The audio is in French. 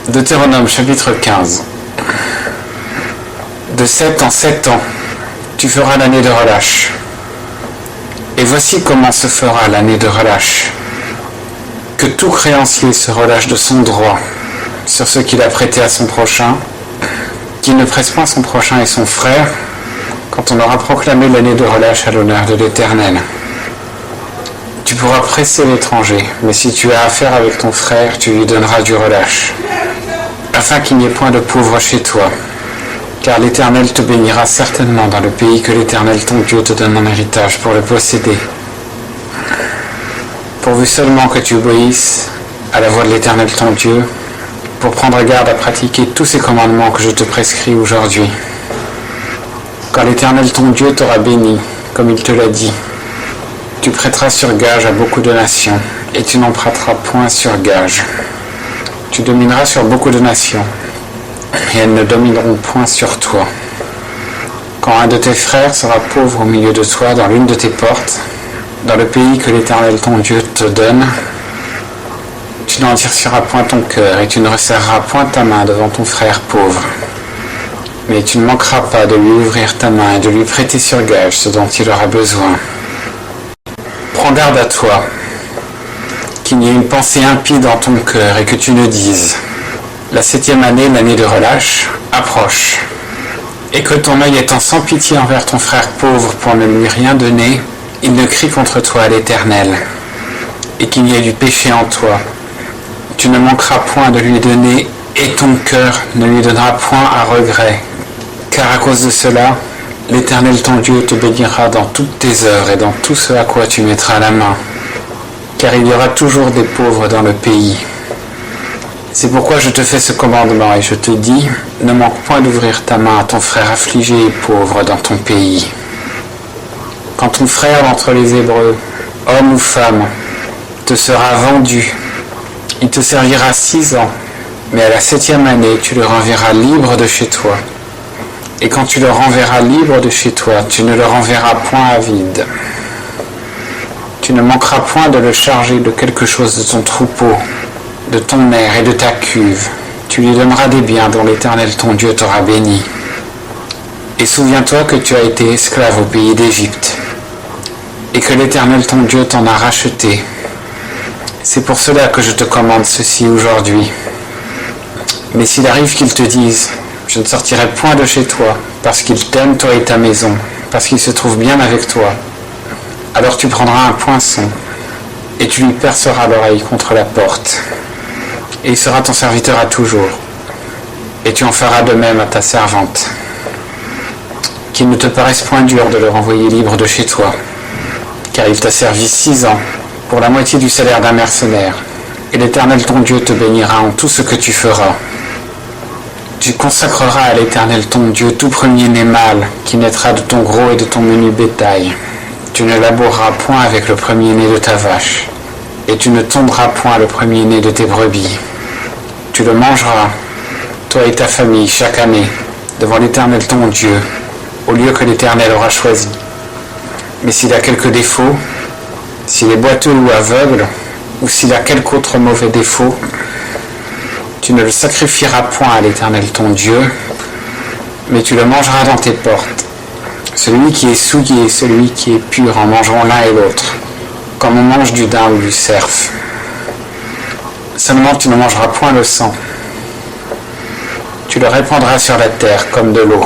Deutéronome chapitre 15. De 7 en 7 ans, tu feras l'année de relâche. Et voici comment se fera l'année de relâche. Que tout créancier se relâche de son droit sur ce qu'il a prêté à son prochain, qu'il ne presse point son prochain et son frère, quand on aura proclamé l'année de relâche à l'honneur de l'Éternel. Tu pourras presser l'étranger, mais si tu as affaire avec ton frère, tu lui donneras du relâche, afin qu'il n'y ait point de pauvres chez toi. Car l'Éternel te bénira certainement dans le pays que l'Éternel ton Dieu te donne en héritage pour le posséder. Pourvu seulement que tu obéisses à la voix de l'Éternel ton Dieu, pour prendre garde à pratiquer tous ces commandements que je te prescris aujourd'hui. Quand l'Éternel ton Dieu t'aura béni, comme il te l'a dit, tu prêteras sur gage à beaucoup de nations, et tu n'en prêteras point sur gage. Tu domineras sur beaucoup de nations, et elles ne domineront point sur toi. Quand un de tes frères sera pauvre au milieu de toi dans l'une de tes portes, dans le pays que l'Éternel ton Dieu te donne, tu n'endurciras point ton cœur et tu ne resserreras point ta main devant ton frère pauvre. Mais tu ne manqueras pas de lui ouvrir ta main et de lui prêter sur gage ce dont il aura besoin. Prends garde à toi, qu'il n'y ait une pensée impie dans ton cœur et que tu ne dises « La 7e année, l'année de relâche, approche. » Et que ton œil étant sans pitié envers ton frère pauvre pour ne lui rien donner, il ne crie contre toi à l'Éternel, et qu'il y ait du péché en toi. Tu ne manqueras point de lui donner, et ton cœur ne lui donnera point à regret. Car à cause de cela, l'Éternel ton Dieu te bénira dans toutes tes œuvres et dans tout ce à quoi tu mettras la main. Car il y aura toujours des pauvres dans le pays. C'est pourquoi je te fais ce commandement et je te dis, ne manque point d'ouvrir ta main à ton frère affligé et pauvre dans ton pays. Quand ton frère d'entre les Hébreux, homme ou femme, te sera vendu, il te servira 6 ans, mais à la 7e année, tu le renverras libre de chez toi. Et quand tu le renverras libre de chez toi, tu ne le renverras point à vide. Tu ne manqueras point de le charger de quelque chose de ton troupeau, de ton aire et de ta cuve. Tu lui donneras des biens dont l'Éternel ton Dieu t'aura béni. Et souviens-toi que tu as été esclave au pays d'Égypte, et que l'Éternel ton Dieu t'en a racheté. C'est pour cela que je te commande ceci aujourd'hui. Mais s'il arrive qu'ils te disent, je ne sortirai point de chez toi, parce qu'il t'aime toi et ta maison, parce qu'il se trouve bien avec toi, alors tu prendras un poinçon, et tu lui perceras l'oreille contre la porte, et il sera ton serviteur à toujours, et tu en feras de même à ta servante. Qu'il ne te paraisse point dur de le renvoyer libre de chez toi, car il t'a servi 6 ans, pour la moitié du salaire d'un mercenaire, et l'Éternel ton Dieu te bénira en tout ce que tu feras. Tu consacreras à l'Éternel ton Dieu tout premier-né mâle qui naîtra de ton gros et de ton menu bétail. Tu ne laboureras point avec le premier-né de ta vache, et tu ne tomberas point le premier-né de tes brebis. Tu le mangeras, toi et ta famille, chaque année, devant l'Éternel ton Dieu, au lieu que l'Éternel aura choisi. Mais s'il a quelque défaut, s'il est boiteux ou aveugle, ou s'il a quelque autre mauvais défaut, tu ne le sacrifieras point à l'Éternel ton Dieu, mais tu le mangeras dans tes portes. Celui qui est souillé et celui qui est pur en mangeront l'un et l'autre, comme on mange du daim ou du cerf. Seulement tu ne mangeras point le sang. Tu le répandras sur la terre comme de l'eau.